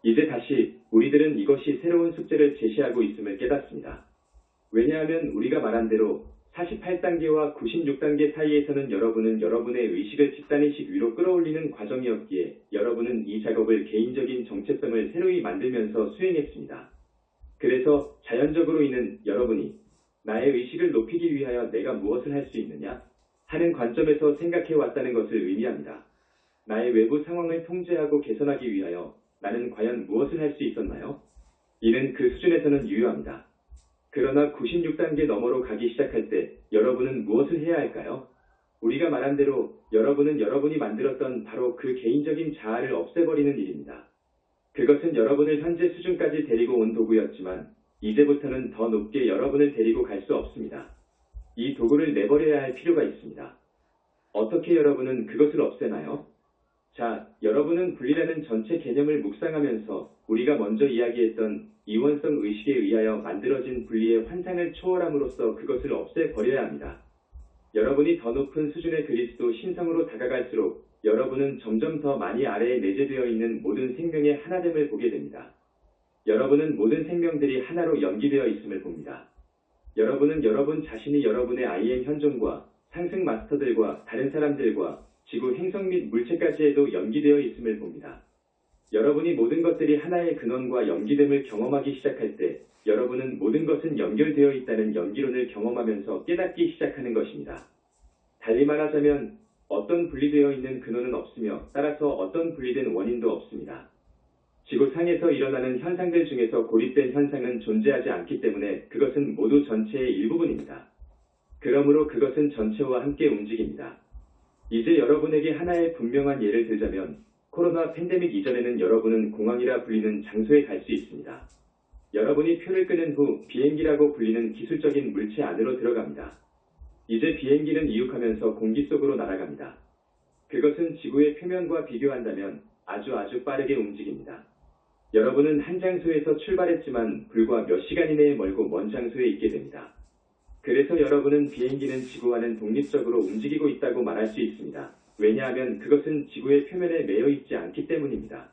이제 다시 우리들은 이것이 새로운 숙제를 제시하고 있음을 깨닫습니다. 왜냐하면 우리가 말한 대로 48단계와 96단계 사이에서는 여러분은 여러분의 의식을 집단의식 위로 끌어올리는 과정이었기에 여러분은 이 작업을 개인적인 정체성을 새로이 만들면서 수행했습니다. 그래서 자연적으로 이는 여러분이 나의 의식을 높이기 위하여 내가 무엇을 할 수 있느냐 하는 관점에서 생각해 왔다는 것을 의미합니다. 나의 외부 상황을 통제하고 개선하기 위하여 나는 과연 무엇을 할 수 있었나요? 이는 그 수준에서는 유효합니다. 그러나 96단계 너머로 가기 시작할 때 여러분은 무엇을 해야 할까요? 우리가 말한 대로 여러분은 여러분이 만들었던 바로 그 개인적인 자아를 없애버리는 일입니다. 그것은 여러분을 현재 수준까지 데리고 온 도구였지만 이제부터는 더 높게 여러분을 데리고 갈 수 없습니다. 이 도구를 내버려야 할 필요가 있습니다. 어떻게 여러분은 그것을 없애나요? 자, 여러분은 분리라는 전체 개념을 묵상하면서 우리가 먼저 이야기했던 이원성 의식에 의하여 만들어진 분리의 환상을 초월함으로써 그것을 없애버려야 합니다. 여러분이 더 높은 수준의 그리스도 신성으로 다가갈수록 여러분은 점점 더 많이 아래에 내재되어 있는 모든 생명의 하나됨을 보게 됩니다. 여러분은 모든 생명들이 하나로 연기되어 있음을 봅니다. 여러분은 여러분 자신이 여러분의 IM 현존과 상승 마스터들과 다른 사람들과 지구 행성 및 물체까지에도 연기되어 있음을 봅니다. 여러분이 모든 것들이 하나의 근원과 연기됨을 경험하기 시작할 때 여러분은 모든 것은 연결되어 있다는 연기론을 경험하면서 깨닫기 시작하는 것입니다. 달리 말하자면 어떤 분리되어 있는 근원은 없으며 따라서 어떤 분리된 원인도 없습니다. 지구상에서 일어나는 현상들 중에서 고립된 현상은 존재하지 않기 때문에 그것은 모두 전체의 일부분입니다. 그러므로 그것은 전체와 함께 움직입니다. 이제 여러분에게 하나의 분명한 예를 들자면 코로나 팬데믹 이전에는 여러분은 공항이라 불리는 장소에 갈 수 있습니다. 여러분이 표를 끄는 후 비행기라고 불리는 기술적인 물체 안으로 들어갑니다. 이제 비행기는 이륙하면서 공기 속으로 날아갑니다. 그것은 지구의 표면과 비교한다면 아주 빠르게 움직입니다. 여러분은 한 장소에서 출발했지만 불과 몇 시간 이내에 멀고 먼 장소에 있게 됩니다. 그래서 여러분은 비행기는 지구와는 독립적으로 움직이고 있다고 말할 수 있습니다. 왜냐하면 그것은 지구의 표면에 매여 있지 않기 때문입니다.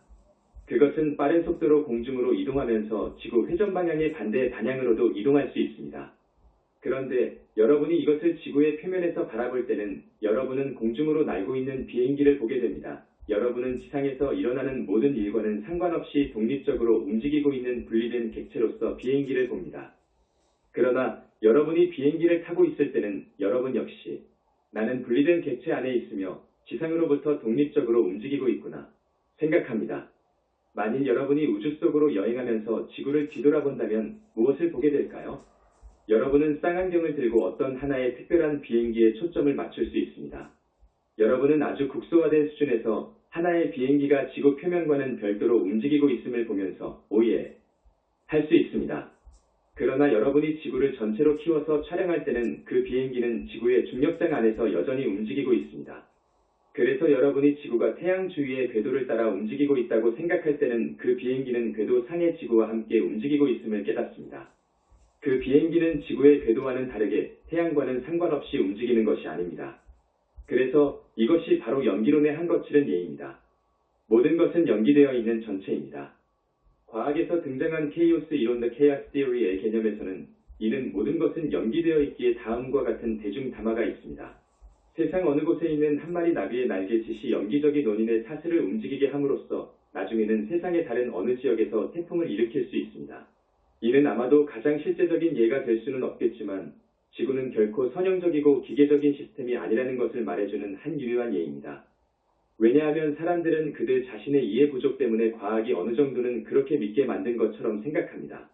그것은 빠른 속도로 공중으로 이동하면서 지구 회전 방향의 반대 방향으로도 이동할 수 있습니다. 그런데 여러분이 이것을 지구의 표면에서 바라볼 때는 여러분은 공중으로 날고 있는 비행기를 보게 됩니다. 여러분은 지상에서 일어나는 모든 일과는 상관없이 독립적으로 움직이고 있는 분리된 객체로서 비행기를 봅니다. 그러나 여러분이 비행기를 타고 있을 때는 여러분 역시 나는 분리된 객체 안에 있으며 지상으로부터 독립적으로 움직이고 있구나 생각합니다. 만일 여러분이 우주 속으로 여행하면서 지구를 뒤돌아본다면 무엇을 보게 될까요? 여러분은 쌍안경을 들고 어떤 하나의 특별한 비행기에 초점을 맞출 수 있습니다. 여러분은 아주 국소화된 수준에서 하나의 비행기가 지구 표면과는 별도로 움직이고 있음을 보면서 오예 할 수 있습니다. 그러나 여러분이 지구를 전체로 키워서 촬영할 때는 그 비행기는 지구의 중력장 안에서 여전히 움직이고 있습니다. 그래서 여러분이 지구가 태양 주위의 궤도를 따라 움직이고 있다고 생각할 때는 그 비행기는 궤도 상의 지구와 함께 움직이고 있음을 깨닫습니다. 그 비행기는 지구의 궤도와는 다르게 태양과는 상관없이 움직이는 것이 아닙니다. 그래서 이것이 바로 연기론의 한 거칠은 예입니다. 모든 것은 연기되어 있는 전체입니다. 과학에서 등장한 케이오스 이론 The Chaos Theory의 개념에서는 이는 모든 것은 연기되어 있기에 다음과 같은 대중 담화가 있습니다. 세상 어느 곳에 있는 한 마리 나비의 날개짓이 연기적인 원인의 사슬을 움직이게 함으로써 나중에는 세상의 다른 어느 지역에서 태풍을 일으킬 수 있습니다. 이는 아마도 가장 실제적인 예가 될 수는 없겠지만 지구는 결코 선형적이고 기계적인 시스템이 아니라는 것을 말해주는 한 유효한 예입니다. 왜냐하면 사람들은 그들 자신의 이해 부족 때문에 과학이 어느 정도는 그렇게 믿게 만든 것처럼 생각합니다.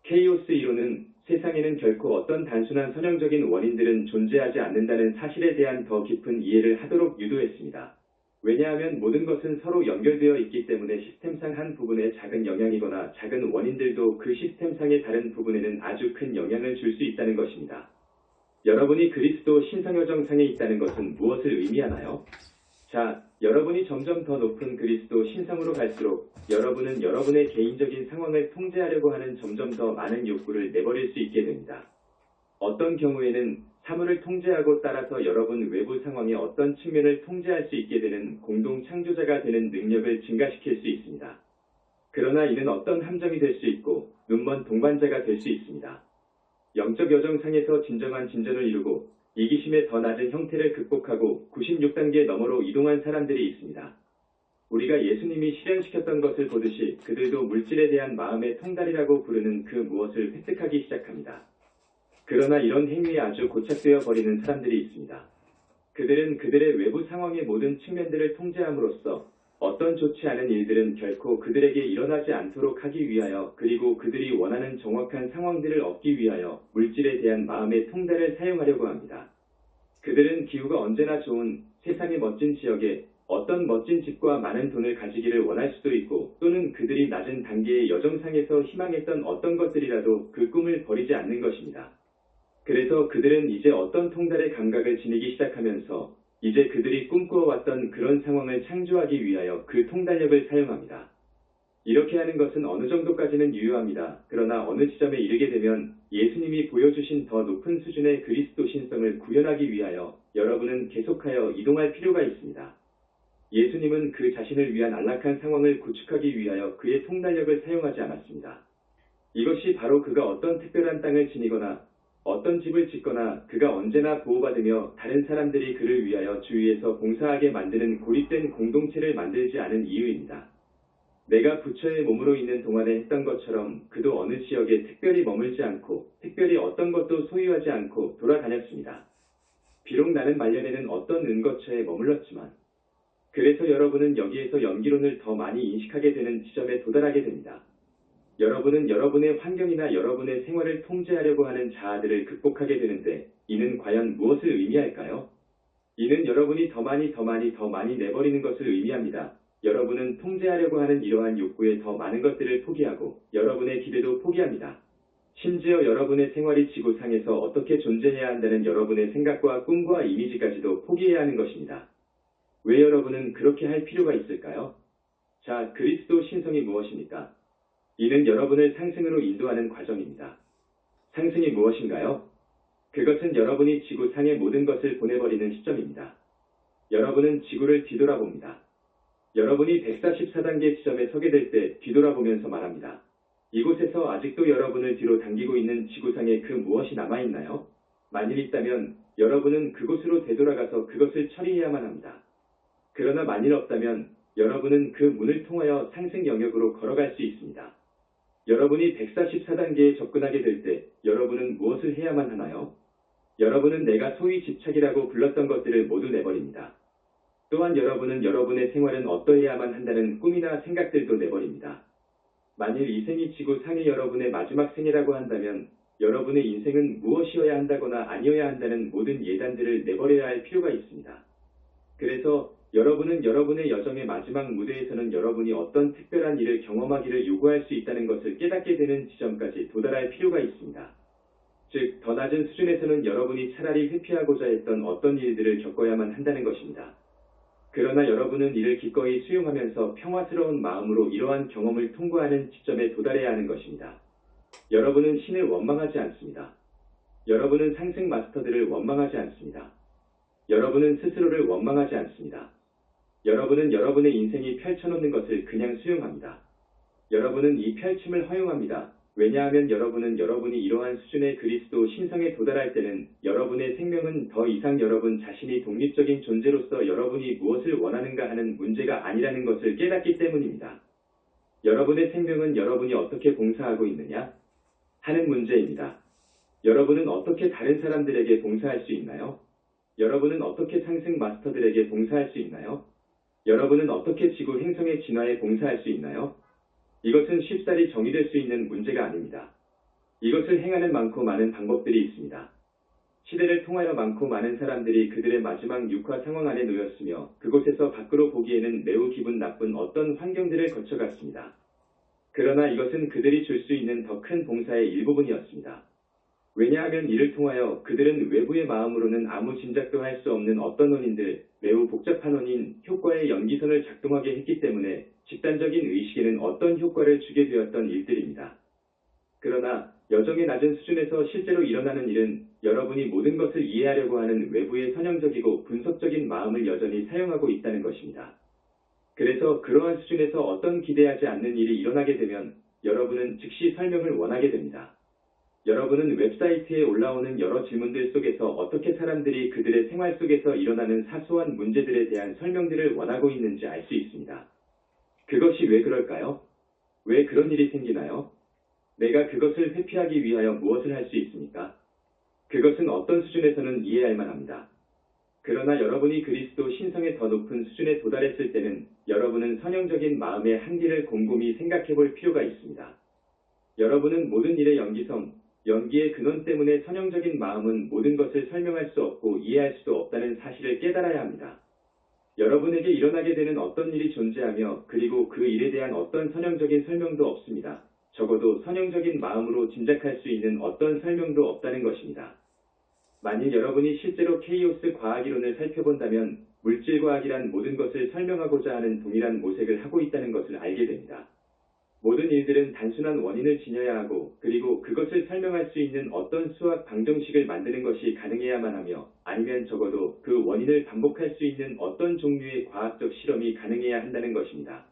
케이오스 이론은 세상에는 결코 어떤 단순한 선형적인 원인들은 존재하지 않는다는 사실에 대한 더 깊은 이해를 하도록 유도했습니다. 왜냐하면 모든 것은 서로 연결되어 있기 때문에 시스템상 한 부분에 작은 영향이거나 작은 원인들도 그 시스템상의 다른 부분에는 아주 큰 영향을 줄 수 있다는 것입니다. 여러분이 그리스도 신성여정상에 있다는 것은 무엇을 의미하나요? 자, 여러분이 점점 더 높은 그리스도 신성으로 갈수록 여러분은 여러분의 개인적인 상황을 통제하려고 하는 점점 더 많은 욕구를 내버릴 수 있게 됩니다. 어떤 경우에는 사물을 통제하고 따라서 여러분 외부 상황의 어떤 측면을 통제할 수 있게 되는 공동 창조자가 되는 능력을 증가시킬 수 있습니다. 그러나 그러나 이는 어떤 함정이 될 수 있고 눈먼 동반자가 될 수 있습니다. 영적 여정상에서 진정한 진전을 이루고 이기심의 더 낮은 형태를 극복하고 96단계 너머로 이동한 사람들이 있습니다. 우리가 예수님이 실현시켰던 것을 보듯이 그들도 물질에 대한 마음의 통달이라고 부르는 그 무엇을 획득하기 시작합니다. 그러나 이런 행위에 아주 고착되어 버리는 사람들이 있습니다. 그들은 그들의 외부 상황의 모든 측면들을 통제함으로써 어떤 좋지 않은 일들은 결코 그들에게 일어나지 않도록 하기 위하여 그리고 그들이 원하는 정확한 상황들을 얻기 위하여 물질에 대한 마음의 통달을 사용하려고 합니다. 그들은 기후가 언제나 좋은 세상의 멋진 지역에 어떤 멋진 집과 많은 돈을 가지기를 원할 수도 있고 또는 그들이 낮은 단계의 여정상에서 희망했던 어떤 것들이라도 그 꿈을 버리지 않는 것입니다. 그래서 그들은 이제 어떤 통달의 감각을 지니기 시작하면서 이제 그들이 꿈꾸어왔던 그런 상황을 창조하기 위하여 그 통달력을 사용합니다. 이렇게 하는 것은 어느 정도까지는 유효합니다. 그러나 어느 지점에 이르게 되면 예수님이 보여주신 더 높은 수준의 그리스도 신성을 구현하기 위하여 여러분은 계속하여 이동할 필요가 있습니다. 예수님은 그 자신을 위한 안락한 상황을 구축하기 위하여 그의 통달력을 사용하지 않았습니다. 이것이 바로 그가 어떤 특별한 땅을 지니거나 어떤 집을 짓거나 그가 언제나 보호받으며 다른 사람들이 그를 위하여 주위에서 봉사하게 만드는 고립된 공동체를 만들지 않은 이유입니다. 내가 부처의 몸으로 있는 동안에 했던 것처럼 그도 어느 지역에 특별히 머물지 않고 특별히 어떤 것도 소유하지 않고 돌아다녔습니다. 비록 나는 말년에는 어떤 은거처에 머물렀지만 그래서 여러분은 여기에서 연기론을 더 많이 인식하게 되는 지점에 도달하게 됩니다. 여러분은 여러분의 환경이나 여러분의 생활을 통제하려고 하는 자아들을 극복하게 되는데 이는 과연 무엇을 의미할까요? 이는 여러분이 더 많이 내버리는 것을 의미합니다. 여러분은 통제하려고 하는 이러한 욕구에 더 많은 것들을 포기하고 여러분의 기대도 포기합니다. 심지어 여러분의 생활이 지구상에서 어떻게 존재해야 한다는 여러분의 생각과 꿈과 이미지까지도 포기해야 하는 것입니다. 왜 여러분은 그렇게 할 필요가 있을까요? 자, 그리스도 신성이 무엇입니까? 이는 여러분을 상승으로 인도하는 과정입니다. 상승이 무엇인가요? 그것은 여러분이 지구상의 모든 것을 보내버리는 시점입니다. 여러분은 지구를 뒤돌아봅니다. 여러분이 144단계 지점에 서게 될 때 뒤돌아보면서 말합니다. 이곳에서 아직도 여러분을 뒤로 당기고 있는 지구상에 그 무엇이 남아있나요? 만일 있다면 여러분은 그곳으로 되돌아가서 그것을 처리해야만 합니다. 그러나 만일 없다면 여러분은 그 문을 통하여 상승 영역으로 걸어갈 수 있습니다. 여러분이 144단계에 접근하게 될 때 여러분은 무엇을 해야만 하나요? 여러분은 내가 소위 집착이라고 불렀던 것들을 모두 내버립니다. 또한 여러분은 여러분의 생활은 어떠해야만 한다는 꿈이나 생각들도 내버립니다. 만일 이 생이 지구상의 여러분의 마지막 생이라고 한다면 여러분의 인생은 무엇이어야 한다거나 아니어야 한다는 모든 예단들을 내버려야 할 필요가 있습니다. 그래서 여러분은 여러분의 여정의 마지막 무대에서는 여러분이 어떤 특별한 일을 경험하기를 요구할 수 있다는 것을 깨닫게 되는 지점까지 도달할 필요가 있습니다. 즉, 더 낮은 수준에서는 여러분이 차라리 회피하고자 했던 어떤 일들을 겪어야만 한다는 것입니다. 그러나 여러분은 이를 기꺼이 수용하면서 평화스러운 마음으로 이러한 경험을 통과하는 지점에 도달해야 하는 것입니다. 여러분은 신을 원망하지 않습니다. 여러분은 상승 마스터들을 원망하지 않습니다. 여러분은 스스로를 원망하지 않습니다. 여러분은 여러분의 인생이 펼쳐놓는 것을 그냥 수용합니다. 여러분은 이 펼침을 허용합니다. 왜냐하면 여러분은 여러분이 이러한 수준의 그리스도 신성에 도달할 때는 여러분의 생명은 더 이상 여러분 자신이 독립적인 존재로서 여러분이 무엇을 원하는가 하는 문제가 아니라는 것을 깨닫기 때문입니다. 여러분의 생명은 여러분이 어떻게 봉사하고 있느냐 하는 문제입니다. 여러분은 어떻게 다른 사람들에게 봉사할 수 있나요? 여러분은 어떻게 상승 마스터들에게 봉사할 수 있나요? 여러분은 어떻게 지구 행성의 진화에 봉사할 수 있나요? 이것은 쉽사리 정의될 수 있는 문제가 아닙니다. 이것을 행하는 많고 많은 방법들이 있습니다. 시대를 통하여 많고 많은 사람들이 그들의 마지막 육화 상황 안에 놓였으며 그곳에서 밖으로 보기에는 매우 기분 나쁜 어떤 환경들을 거쳐갔습니다. 그러나 이것은 그들이 줄 수 있는 더 큰 봉사의 일부분이었습니다. 왜냐하면 이를 통하여 그들은 외부의 마음으로는 아무 짐작도 할 수 없는 어떤 원인들, 매우 복잡한 원인, 효과의 연기선을 작동하게 했기 때문에 집단적인 의식에는 어떤 효과를 주게 되었던 일들입니다. 그러나 여정의 낮은 수준에서 실제로 일어나는 일은 여러분이 모든 것을 이해하려고 하는 외부의 선형적이고 분석적인 마음을 여전히 사용하고 있다는 것입니다. 그래서 그러한 수준에서 어떤 기대하지 않는 일이 일어나게 되면 여러분은 즉시 설명을 원하게 됩니다. 여러분은 웹사이트에 올라오는 여러 질문들 속에서 어떻게 사람들이 그들의 생활 속에서 일어나는 사소한 문제들에 대한 설명들을 원하고 있는지 알 수 있습니다. 그것이 왜 그럴까요? 왜 그런 일이 생기나요? 내가 그것을 회피하기 위하여 무엇을 할 수 있습니까? 그것은 어떤 수준에서는 이해할 만합니다. 그러나 여러분이 그리스도 신성의 더 높은 수준에 도달했을 때는 여러분은 선형적인 마음의 한계를 곰곰이 생각해 볼 필요가 있습니다. 여러분은 모든 일의 연기의 근원 때문에 선형적인 마음은 모든 것을 설명할 수 없고 이해할 수도 없다는 사실을 깨달아야 합니다. 여러분에게 일어나게 되는 어떤 일이 존재하며 그리고 그 일에 대한 어떤 선형적인 설명도 없습니다. 적어도 선형적인 마음으로 짐작할 수 있는 어떤 설명도 없다는 것입니다. 만일 여러분이 실제로 케이오스 과학이론을 살펴본다면 물질과학이란 모든 것을 설명하고자 하는 동일한 모색을 하고 있다는 것을 알게 됩니다. 모든 일들은 단순한 원인을 지녀야 하고 그리고 그것을 설명할 수 있는 어떤 수학 방정식을 만드는 것이 가능해야만 하며 아니면 적어도 그 원인을 반복할 수 있는 어떤 종류의 과학적 실험이 가능해야 한다는 것입니다.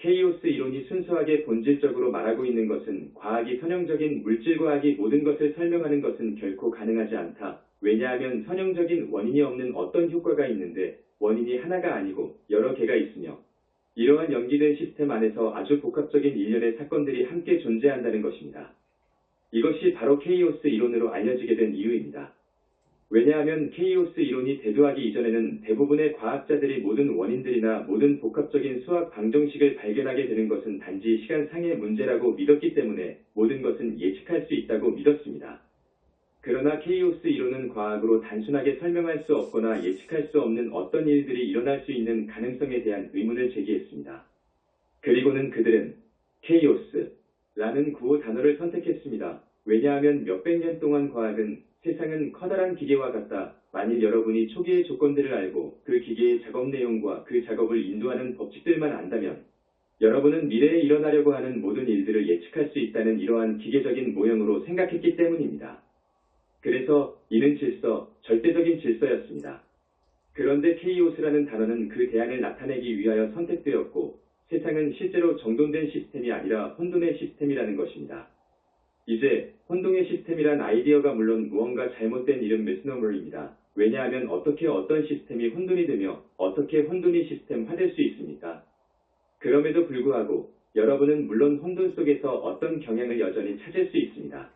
케이오스 이론이 순수하게 본질적으로 말하고 있는 것은 과학이 선형적인 물질과학이 모든 것을 설명하는 것은 결코 가능하지 않다. 왜냐하면 선형적인 원인이 없는 어떤 효과가 있는데 원인이 하나가 아니고 여러 개가 있으며 이러한 연기된 시스템 안에서 아주 복합적인 일련의 사건들이 함께 존재한다는 것입니다. 이것이 바로 케이오스 이론으로 알려지게 된 이유입니다. 왜냐하면 케이오스 이론이 대두하기 이전에는 대부분의 과학자들이 모든 원인들이나 모든 복합적인 수학 방정식을 발견하게 되는 것은 단지 시간상의 문제라고 믿었기 때문에 모든 것은 예측할 수 있다고 믿었습니다. 그러나 케이오스 이론은 과학으로 단순하게 설명할 수 없거나 예측할 수 없는 어떤 일들이 일어날 수 있는 가능성에 대한 의문을 제기했습니다. 그리고는 그들은 케이오스라는 구호 단어를 선택했습니다. 왜냐하면 몇백 년 동안 과학은 세상은 커다란 기계와 같다. 만일 여러분이 초기의 조건들을 알고 그 기계의 작업 내용과 그 작업을 인도하는 법칙들만 안다면 여러분은 미래에 일어나려고 하는 모든 일들을 예측할 수 있다는 이러한 기계적인 모형으로 생각했기 때문입니다. 그래서 이는 절대적인 질서였습니다. 그런데 케이오스라는 단어는 그 대안을 나타내기 위하여 선택되었고 세상은 실제로 정돈된 시스템이 아니라 혼돈의 시스템이라는 것입니다. 이제 혼동의 시스템이란 아이디어가 물론 무언가 잘못된 이름 미스노머입니다. 왜냐하면 어떻게 어떤 시스템이 혼돈이 되며 어떻게 혼돈이 시스템화될 수 있습니까? 그럼에도 불구하고 여러분은 물론 혼돈 속에서 어떤 경향을 여전히 찾을 수 있습니다.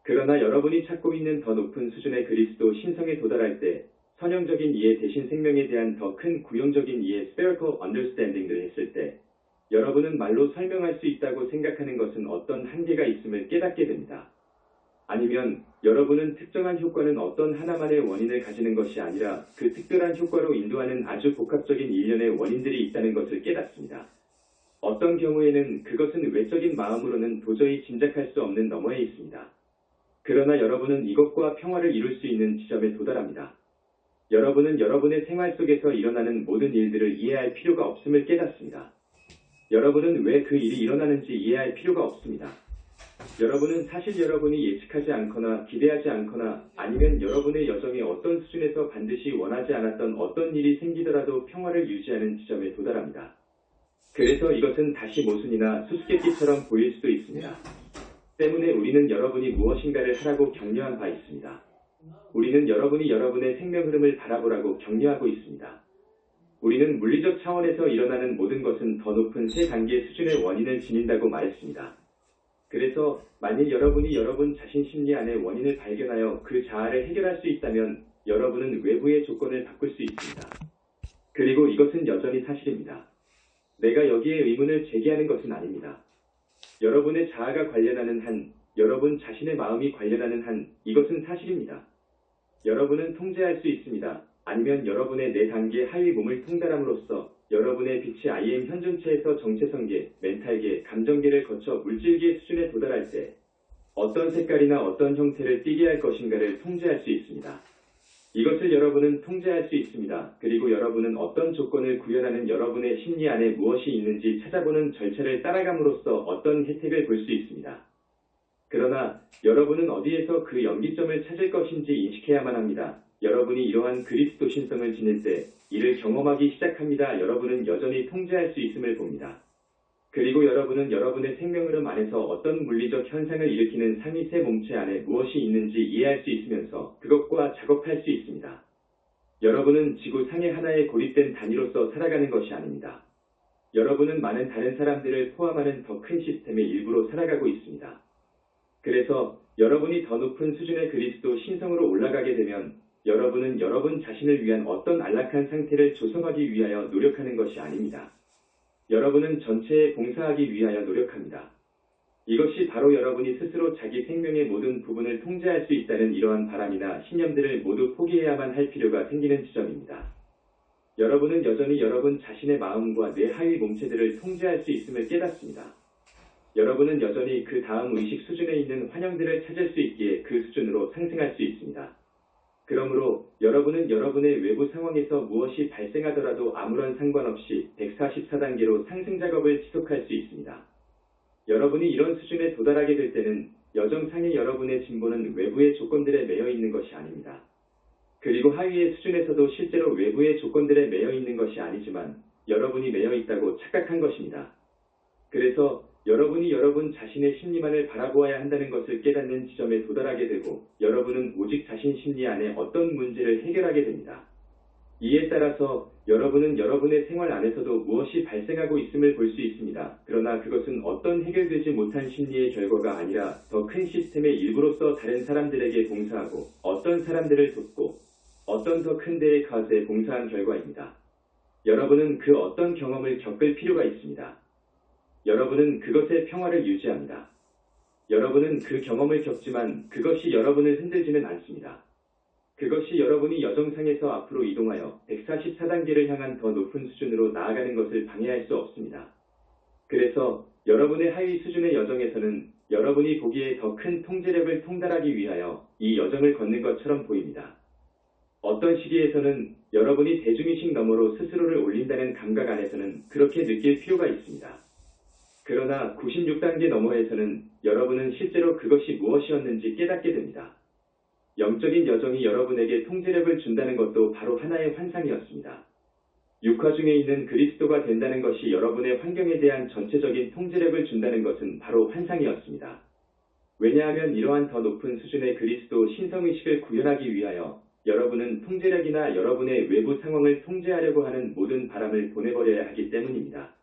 그러나 여러분이 찾고 있는 더 높은 수준의 그리스도 신성에 도달할 때 선형적인 이해 대신 생명에 대한 더 큰 구형적인 이해 spherical understanding을 했을 때 여러분은 말로 설명할 수 있다고 생각하는 것은 어떤 한계가 있음을 깨닫게 됩니다. 아니면 여러분은 특정한 효과는 어떤 하나만의 원인을 가지는 것이 아니라 그 특별한 효과로 인도하는 아주 복합적인 일련의 원인들이 있다는 것을 깨닫습니다. 어떤 경우에는 그것은 외적인 마음으로는 도저히 짐작할 수 없는 너머에 있습니다. 그러나 여러분은 이것과 평화를 이룰 수 있는 지점에 도달합니다. 여러분은 여러분의 생활 속에서 일어나는 모든 일들을 이해할 필요가 없음을 깨닫습니다. 여러분은 왜 그 일이 일어나는지 이해할 필요가 없습니다. 여러분은 사실 여러분이 예측하지 않거나 기대하지 않거나 아니면 여러분의 여정의 어떤 수준에서 반드시 원하지 않았던 어떤 일이 생기더라도 평화를 유지하는 지점에 도달합니다. 그래서 이것은 다시 모순이나 수수께끼처럼 보일 수도 있습니다. 때문에 우리는 여러분이 무엇인가를 하라고 격려한 바 있습니다. 우리는 여러분이 여러분의 생명 흐름을 바라보라고 격려하고 있습니다. 우리는 물리적 차원에서 일어나는 모든 것은 더 높은 세 단계 수준의 원인을 지닌다고 말했습니다. 그래서 만일 여러분이 여러분 자신 심리 안의 원인을 발견하여 그 자아를 해결할 수 있다면 여러분은 외부의 조건을 바꿀 수 있습니다. 그리고 이것은 여전히 사실입니다. 내가 여기에 의문을 제기하는 것은 아닙니다. 여러분의 자아가 관련하는 한, 여러분 자신의 마음이 관련하는 한, 이것은 사실입니다. 여러분은 통제할 수 있습니다. 아니면 여러분의 4단계 하위 몸을 통달함으로써 여러분의 빛이 IM 현존체에서 정체성계, 멘탈계, 감정계를 거쳐 물질계 수준에 도달할 때 어떤 색깔이나 어떤 형태를 띠게 할 것인가를 통제할 수 있습니다. 이것을 여러분은 통제할 수 있습니다. 그리고 여러분은 어떤 조건을 구현하는 여러분의 심리 안에 무엇이 있는지 찾아보는 절차를 따라감으로써 어떤 혜택을 볼 수 있습니다. 그러나 여러분은 어디에서 그 연기점을 찾을 것인지 인식해야만 합니다. 여러분이 이러한 그리스도 신성을 지닐 때 이를 경험하기 시작합니다. 여러분은 여전히 통제할 수 있음을 봅니다. 그리고 여러분은 여러분의 생명 흐름 안에서 어떤 물리적 현상을 일으키는 상위세 몸체 안에 무엇이 있는지 이해할 수 있으면서 그것과 작업할 수 있습니다. 여러분은 지구 상의 하나의 고립된 단위로서 살아가는 것이 아닙니다. 여러분은 많은 다른 사람들을 포함하는 더 큰 시스템의 일부로 살아가고 있습니다. 그래서 여러분이 더 높은 수준의 그리스도 신성으로 올라가게 되면 여러분은 여러분 자신을 위한 어떤 안락한 상태를 조성하기 위하여 노력하는 것이 아닙니다. 여러분은 전체에 봉사하기 위하여 노력합니다. 이것이 바로 여러분이 스스로 자기 생명의 모든 부분을 통제할 수 있다는 이러한 바람이나 신념들을 모두 포기해야만 할 필요가 생기는 지점입니다. 여러분은 여전히 여러분 자신의 마음과 뇌 하위 몸체들을 통제할 수 있음을 깨닫습니다. 여러분은 여전히 그 다음 의식 수준에 있는 환영들을 찾을 수 있기에 그 수준으로 상승할 수 있습니다. 그러므로 여러분은 여러분의 외부 상황에서 무엇이 발생하더라도 아무런 상관없이 144단계로 상승 작업을 지속할 수 있습니다. 여러분이 이런 수준에 도달하게 될 때는 여정상의 여러분의 진보는 외부의 조건들에 매여 있는 것이 아닙니다. 그리고 하위의 수준에서도 실제로 외부의 조건들에 매여 있는 것이 아니지만 여러분이 매여 있다고 착각한 것입니다. 그래서 여러분이 여러분 자신의 심리만을 바라보아야 한다는 것을 깨닫는 지점에 도달하게 되고 여러분은 오직 자신 심리 안에 어떤 문제를 해결하게 됩니다. 이에 따라서 여러분은 여러분의 생활 안에서도 무엇이 발생하고 있음을 볼 수 있습니다. 그러나 그것은 어떤 해결되지 못한 심리의 결과가 아니라 더 큰 시스템의 일부로서 다른 사람들에게 봉사하고 어떤 사람들을 돕고 어떤 더 큰 데의 카스에 봉사한 결과입니다. 여러분은 그 어떤 경험을 겪을 필요가 있습니다. 여러분은 그것의 평화를 유지합니다. 여러분은 그 경험을 겪지만 그것이 여러분을 흔들지는 않습니다. 그것이 여러분이 여정상에서 앞으로 이동하여 144단계를 향한 더 높은 수준으로 나아가는 것을 방해할 수 없습니다. 그래서 여러분의 하위 수준의 여정에서는 여러분이 보기에 더 큰 통제력을 통달하기 위하여 이 여정을 걷는 것처럼 보입니다. 어떤 시기에서는 여러분이 대중의식 너머로 스스로를 올린다는 감각 안에서는 그렇게 느낄 필요가 있습니다. 그러나 96단계 너머에서는 여러분은 실제로 그것이 무엇이었는지 깨닫게 됩니다. 영적인 여정이 여러분에게 통제력을 준다는 것도 바로 하나의 환상이었습니다. 육화 중에 있는 그리스도가 된다는 것이 여러분의 환경에 대한 전체적인 통제력을 준다는 것은 바로 환상이었습니다. 왜냐하면 이러한 더 높은 수준의 그리스도 신성의식을 구현하기 위하여 여러분은 통제력이나 여러분의 외부 상황을 통제하려고 하는 모든 바람을 보내버려야 하기 때문입니다.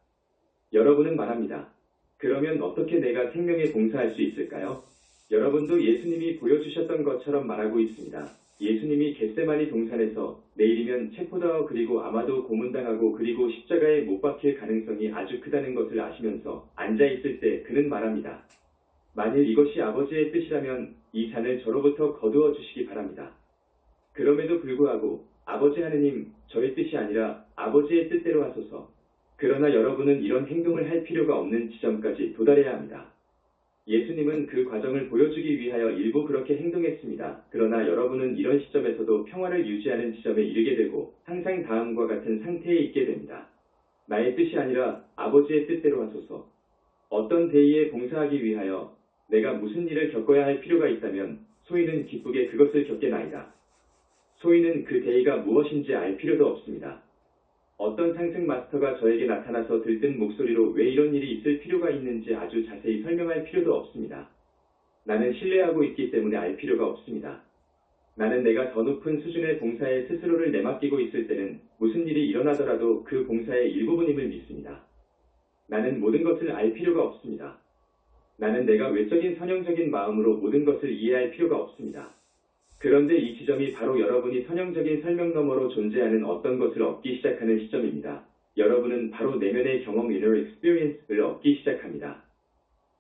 여러분은 말합니다. 그러면 어떻게 내가 생명에 봉사할 수 있을까요? 여러분도 예수님이 보여주셨던 것처럼 말하고 있습니다. 예수님이 겟세마니 동산에서 내일이면 체포당하고 그리고 아마도 고문당하고 그리고 십자가에 못 박힐 가능성이 아주 크다는 것을 아시면서 앉아있을 때 그는 말합니다. 만일 이것이 아버지의 뜻이라면 이 잔을 저로부터 거두어 주시기 바랍니다. 그럼에도 불구하고 아버지 하느님, 저의 뜻이 아니라 아버지의 뜻대로 하소서. 그러나 여러분은 이런 행동을 할 필요가 없는 지점까지 도달해야 합니다. 예수님은 그 과정을 보여주기 위하여 일부 그렇게 행동했습니다. 그러나 여러분은 이런 시점에서도 평화를 유지하는 지점에 이르게 되고 항상 다음과 같은 상태에 있게 됩니다. 나의 뜻이 아니라 아버지의 뜻대로 하소서. 어떤 대의에 봉사하기 위하여 내가 무슨 일을 겪어야 할 필요가 있다면 소인은 기쁘게 그것을 겪게나이다. 소인은 그 대의가 무엇인지 알 필요도 없습니다. 어떤 상승 마스터가 저에게 나타나서 들뜬 목소리로 왜 이런 일이 있을 필요가 있는지 아주 자세히 설명할 필요도 없습니다. 나는 신뢰하고 있기 때문에 알 필요가 없습니다. 나는 내가 더 높은 수준의 봉사에 스스로를 내맡기고 있을 때는 무슨 일이 일어나더라도 그 봉사의 일부분임을 믿습니다. 나는 모든 것을 알 필요가 없습니다. 나는 내가 외적인 선형적인 마음으로 모든 것을 이해할 필요가 없습니다. 그런데 이 지점이 바로 여러분이 선형적인 설명 너머로 존재하는 어떤 것을 얻기 시작하는 시점입니다. 여러분은 바로 내면의 경험 inner experience를 얻기 시작합니다.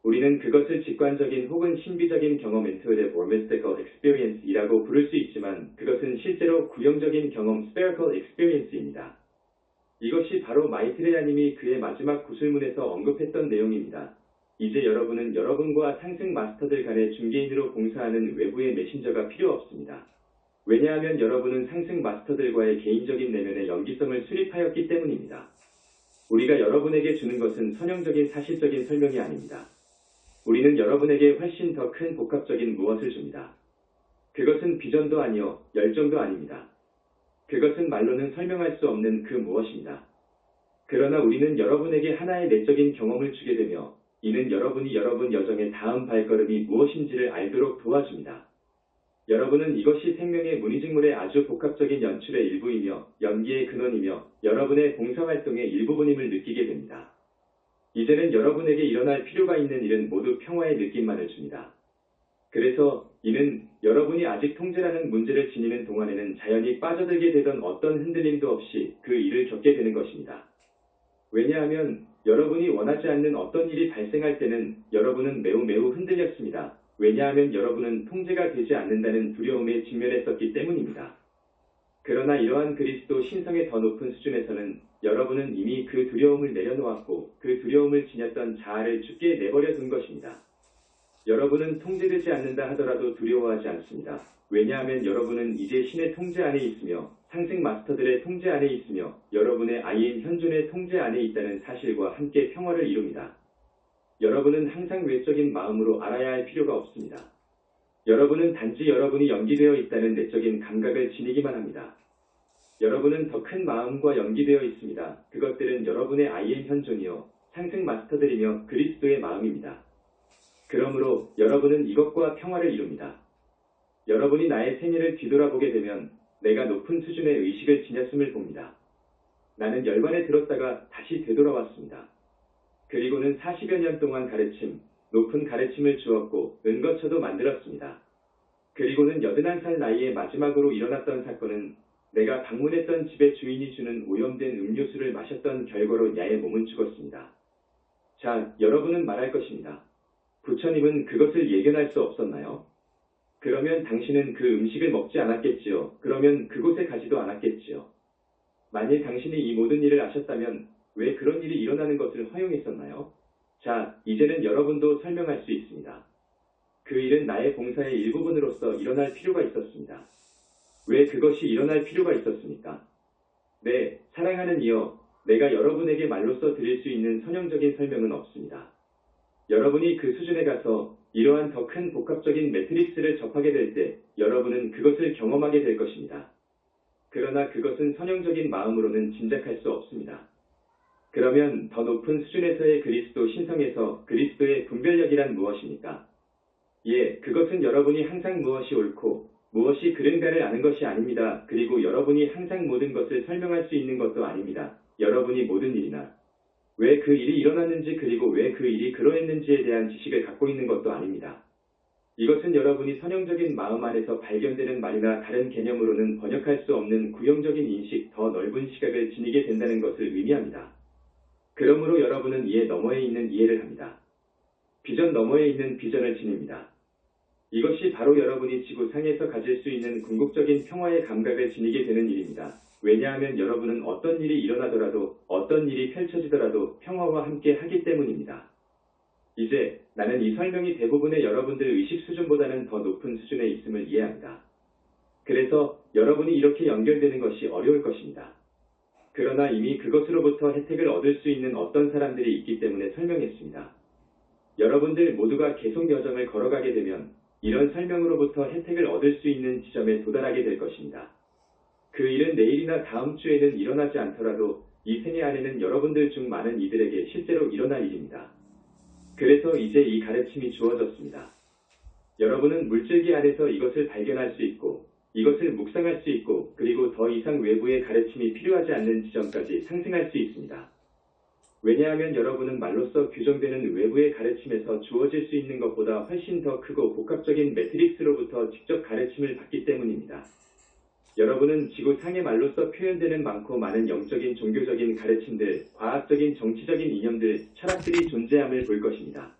우리는 그것을 직관적인 혹은 신비적인 경험 intuitive or mystical experience이라고 부를 수 있지만 그것은 실제로 구형적인 경험 spherical experience입니다. 이것이 바로 마이트레야님이 그의 마지막 구술문에서 언급했던 내용입니다. 이제 여러분은 여러분과 상승 마스터들 간의 중개인으로 봉사하는 외부의 메신저가 필요 없습니다. 왜냐하면 여러분은 상승 마스터들과의 개인적인 내면의 연기성을 수립하였기 때문입니다. 우리가 여러분에게 주는 것은 선형적인 사실적인 설명이 아닙니다. 우리는 여러분에게 훨씬 더 큰 복합적인 무엇을 줍니다. 그것은 비전도 아니요 열정도 아닙니다. 그것은 말로는 설명할 수 없는 그 무엇입니다. 그러나 우리는 여러분에게 하나의 내적인 경험을 주게 되며 이는 여러분이 여러분 여정의 다음 발걸음이 무엇인지를 알도록 도와줍니다. 여러분은 이것이 생명의 문의직물의 아주 복합적인 연출의 일부이며 연기의 근원이며 여러분의 봉사활동의 일부분임을 느끼게 됩니다. 이제는 여러분에게 일어날 필요가 있는 일은 모두 평화의 느낌만을 줍니다. 그래서 이는 여러분이 아직 통제라는 문제를 지니는 동안에는 자연히 빠져들게 되던 어떤 흔들림도 없이 그 일을 겪게 되는 것입니다. 왜냐하면 여러분이 원하지 않는 어떤 일이 발생할 때는 여러분은 매우 흔들렸습니다. 왜냐하면 여러분은 통제가 되지 않는다는 두려움에 직면했었기 때문입니다. 그러나 이러한 그리스도 신성의 더 높은 수준에서는 여러분은 이미 그 두려움을 내려놓았고 그 두려움을 지녔던 자아를 죽게 내버려 둔 것입니다. 여러분은 통제되지 않는다 하더라도 두려워하지 않습니다. 왜냐하면 여러분은 이제 신의 통제 안에 있으며 상승 마스터들의 통제 안에 있으며 여러분의 아이인 현존의 통제 안에 있다는 사실과 함께 평화를 이룹니다. 여러분은 항상 외적인 마음으로 알아야 할 필요가 없습니다. 여러분은 단지 여러분이 연기되어 있다는 내적인 감각을 지니기만 합니다. 여러분은 더 큰 마음과 연기되어 있습니다. 그것들은 여러분의 아이의 현존이요 상승 마스터들이며 그리스도의 마음입니다. 그러므로 여러분은 이것과 평화를 이룹니다. 여러분이 나의 생애를 뒤돌아보게 되면 내가 높은 수준의 의식을 지녔음을 봅니다. 나는 열반에 들었다가 다시 되돌아왔습니다. 그리고는 40여 년 동안 높은 가르침을 주었고 은거처도 만들었습니다. 그리고는 81살 나이에 마지막으로 일어났던 사건은 내가 방문했던 집의 주인이 주는 오염된 음료수를 마셨던 결과로 야의 몸은 죽었습니다. 자, 여러분은 말할 것입니다. 부처님은 그것을 예견할 수 없었나요? 그러면 당신은 그 음식을 먹지 않았겠지요. 그러면 그곳에 가지도 않았겠지요. 만일 당신이 이 모든 일을 아셨다면 왜 그런 일이 일어나는 것을 허용했었나요? 자, 이제는 여러분도 설명할 수 있습니다. 그 일은 나의 봉사의 일부분으로서 일어날 필요가 있었습니다. 왜 그것이 일어날 필요가 있었습니까? 네, 사랑하는 이여, 내가 여러분에게 말로써 드릴 수 있는 선형적인 설명은 없습니다. 여러분이 그 수준에 가서 이러한 더 큰 복합적인 매트릭스를 접하게 될 때 여러분은 그것을 경험하게 될 것입니다. 그러나 그것은 선형적인 마음으로는 짐작할 수 없습니다. 그러면 더 높은 수준에서의 그리스도 신성에서 그리스도의 분별력이란 무엇입니까? 예, 그것은 여러분이 항상 무엇이 옳고 무엇이 그른가를 아는 것이 아닙니다. 그리고 여러분이 항상 모든 것을 설명할 수 있는 것도 아닙니다. 여러분이 모든 일이나 왜 그 일이 일어났는지 그리고 왜 그 일이 그러했는지에 대한 지식을 갖고 있는 것도 아닙니다. 이것은 여러분이 선형적인 마음 안에서 발견되는 말이나 다른 개념으로는 번역할 수 없는 구형적인 인식, 더 넓은 시각을 지니게 된다는 것을 의미합니다. 그러므로 여러분은 이해 너머에 있는 이해를 합니다. 비전 너머에 있는 비전을 지닙니다. 이것이 바로 여러분이 지구상에서 가질 수 있는 궁극적인 평화의 감각을 지니게 되는 일입니다. 왜냐하면 여러분은 어떤 일이 일어나더라도 어떤 일이 펼쳐지더라도 평화와 함께 하기 때문입니다. 이제 나는 이 설명이 대부분의 여러분들 의식 수준보다는 더 높은 수준에 있음을 이해합니다. 그래서 여러분이 이렇게 연결되는 것이 어려울 것입니다. 그러나 이미 그것으로부터 혜택을 얻을 수 있는 어떤 사람들이 있기 때문에 설명했습니다. 여러분들 모두가 계속 여정을 걸어가게 되면 이런 설명으로부터 혜택을 얻을 수 있는 지점에 도달하게 될 것입니다. 그 일은 내일이나 다음 주에는 일어나지 않더라도 이 생애 안에는 여러분들 중 많은 이들에게 실제로 일어날 일입니다. 그래서 이제 이 가르침이 주어졌습니다. 여러분은 물질기 안에서 이것을 발견할 수 있고 이것을 묵상할 수 있고 그리고 더 이상 외부의 가르침이 필요하지 않는 지점까지 상승할 수 있습니다. 왜냐하면 여러분은 말로써 규정되는 외부의 가르침에서 주어질 수 있는 것보다 훨씬 더 크고 복합적인 매트릭스로부터 직접 가르침을 받기 때문입니다. 여러분은 지구상의 말로써 표현되는 많고 많은 영적인 종교적인 가르침들, 과학적인 정치적인 이념들, 철학들이 존재함을 볼 것입니다.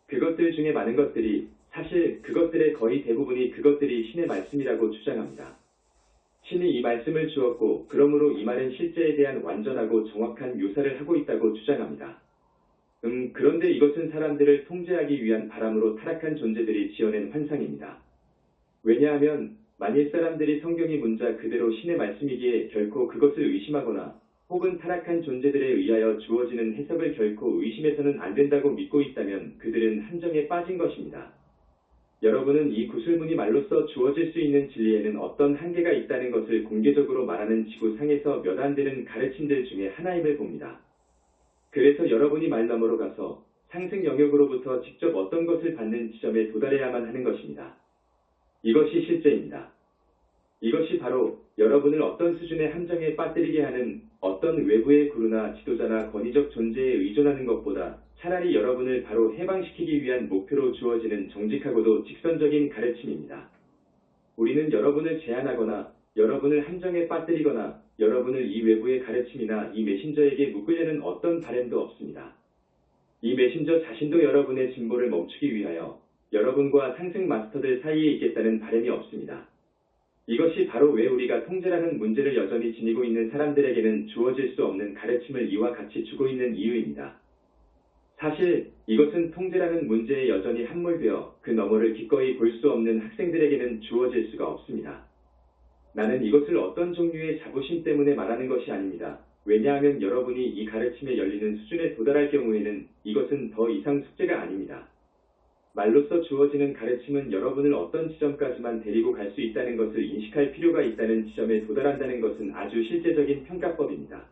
그것들 중에 많은 것들이 사실 그것들의 거의 대부분이 그것들이 신의 말씀이라고 주장합니다. 신이 이 말씀을 주었고 그러므로 이 말은 실제에 대한 완전하고 정확한 묘사를 하고 있다고 주장합니다. 그런데 이것은 사람들을 통제하기 위한 바람으로 타락한 존재들이 지어낸 환상입니다. 왜냐하면 만일 사람들이 성경이 문자 그대로 신의 말씀이기에 결코 그것을 의심하거나 혹은 타락한 존재들에 의하여 주어지는 해석을 결코 의심해서는 안 된다고 믿고 있다면 그들은 함정에 빠진 것입니다. 여러분은 이 구술문이 말로써 주어질 수 있는 진리에는 어떤 한계가 있다는 것을 공개적으로 말하는 지구상에서 몇 안 되는 가르침들 중에 하나임을 봅니다. 그래서 여러분이 말 너머로 가서 상승 영역으로부터 직접 어떤 것을 받는 지점에 도달해야만 하는 것입니다. 이것이 실제입니다. 이것이 바로 여러분을 어떤 수준의 함정에 빠뜨리게 하는 어떤 외부의 구루나 지도자나 권위적 존재에 의존하는 것보다 차라리 여러분을 바로 해방시키기 위한 목표로 주어지는 정직하고도 직선적인 가르침입니다. 우리는 여러분을 제한하거나 여러분을 함정에 빠뜨리거나 여러분을 이 외부의 가르침이나 이 메신저에게 묶으려는 어떤 바램도 없습니다. 이 메신저 자신도 여러분의 진보를 멈추기 위하여 여러분과 상승 마스터들 사이에 있겠다는 바램이 없습니다. 이것이 바로 왜 우리가 통제라는 문제를 여전히 지니고 있는 사람들에게는 주어질 수 없는 가르침을 이와 같이 주고 있는 이유입니다. 사실 이것은 통제라는 문제에 여전히 함몰되어 그 너머를 기꺼이 볼 수 없는 학생들에게는 주어질 수가 없습니다. 나는 이것을 어떤 종류의 자부심 때문에 말하는 것이 아닙니다. 왜냐하면 여러분이 이 가르침에 열리는 수준에 도달할 경우에는 이것은 더 이상 숙제가 아닙니다. 말로써 주어지는 가르침은 여러분을 어떤 지점까지만 데리고 갈 수 있다는 것을 인식할 필요가 있다는 지점에 도달한다는 것은 아주 실제적인 평가법입니다.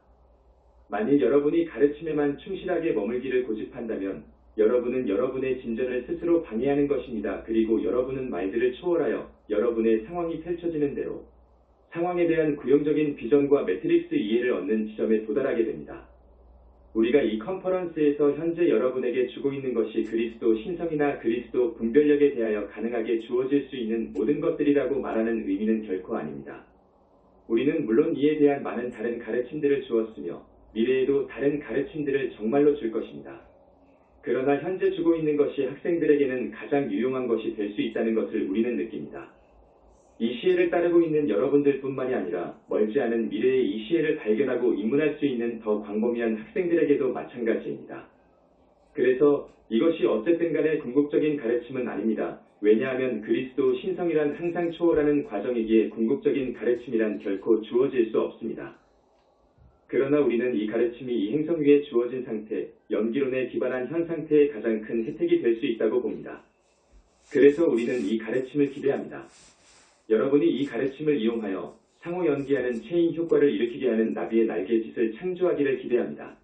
만일 여러분이 가르침에만 충실하게 머물기를 고집한다면 여러분은 여러분의 진전을 스스로 방해하는 것입니다. 그리고 여러분은 말들을 초월하여 여러분의 상황이 펼쳐지는 대로 상황에 대한 구형적인 비전과 매트릭스 이해를 얻는 지점에 도달하게 됩니다. 우리가 이 컨퍼런스에서 현재 여러분에게 주고 있는 것이 그리스도 신성이나 그리스도 분별력에 대하여 가능하게 주어질 수 있는 모든 것들이라고 말하는 의미는 결코 아닙니다. 우리는 물론 이에 대한 많은 다른 가르침들을 주었으며 미래에도 다른 가르침들을 정말로 줄 것입니다. 그러나 현재 주고 있는 것이 학생들에게는 가장 유용한 것이 될 수 있다는 것을 우리는 느낍니다. 이 시혜를 따르고 있는 여러분들뿐만이 아니라 멀지 않은 미래에 이 시혜를 발견하고 입문할 수 있는 더 광범위한 학생들에게도 마찬가지입니다. 그래서 이것이 어쨌든 간에 궁극적인 가르침은 아닙니다. 왜냐하면 그리스도 신성이란 항상 초월하는 과정이기에 궁극적인 가르침이란 결코 주어질 수 없습니다. 그러나 우리는 이 가르침이 이 행성 위에 주어진 상태, 연기론에 기반한 현 상태의 가장 큰 혜택이 될 수 있다고 봅니다. 그래서 우리는 이 가르침을 기대합니다. 여러분이 이 가르침을 이용하여 상호 연기하는 체인 효과를 일으키게 하는 나비의 날개짓을 창조하기를 기대합니다.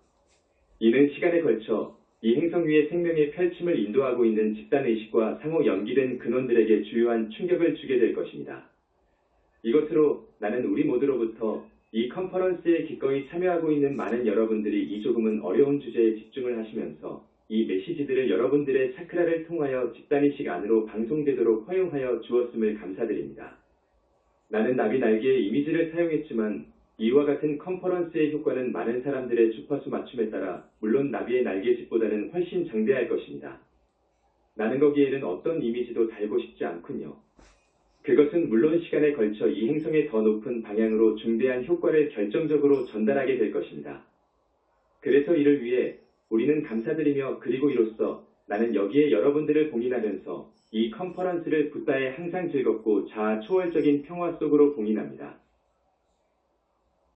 이는 시간에 걸쳐 이 행성 위의 생명의 펼침을 인도하고 있는 집단의식과 상호 연기된 근원들에게 주요한 충격을 주게 될 것입니다. 이것으로 나는 우리 모두로부터 이 컨퍼런스에 기꺼이 참여하고 있는 많은 여러분들이 이 조금은 어려운 주제에 집중을 하시면서 이 메시지들을 여러분들의 차크라를 통하여 집단의식 안으로 방송되도록 허용하여 주었음을 감사드립니다. 나는 나비 날개의 이미지를 사용했지만 이와 같은 컨퍼런스의 효과는 많은 사람들의 주파수 맞춤에 따라 물론 나비의 날개짓보다는 훨씬 장대할 것입니다. 나는 거기에는 어떤 이미지도 달고 싶지 않군요. 그것은 물론 시간에 걸쳐 이 행성의 더 높은 방향으로 중대한 효과를 결정적으로 전달하게 될 것입니다. 그래서 이를 위해 우리는 감사드리며 그리고 이로써 나는 여기에 여러분들을 봉인하면서 이 컨퍼런스를 붓다에 항상 즐겁고 자아 초월적인 평화 속으로 봉인합니다.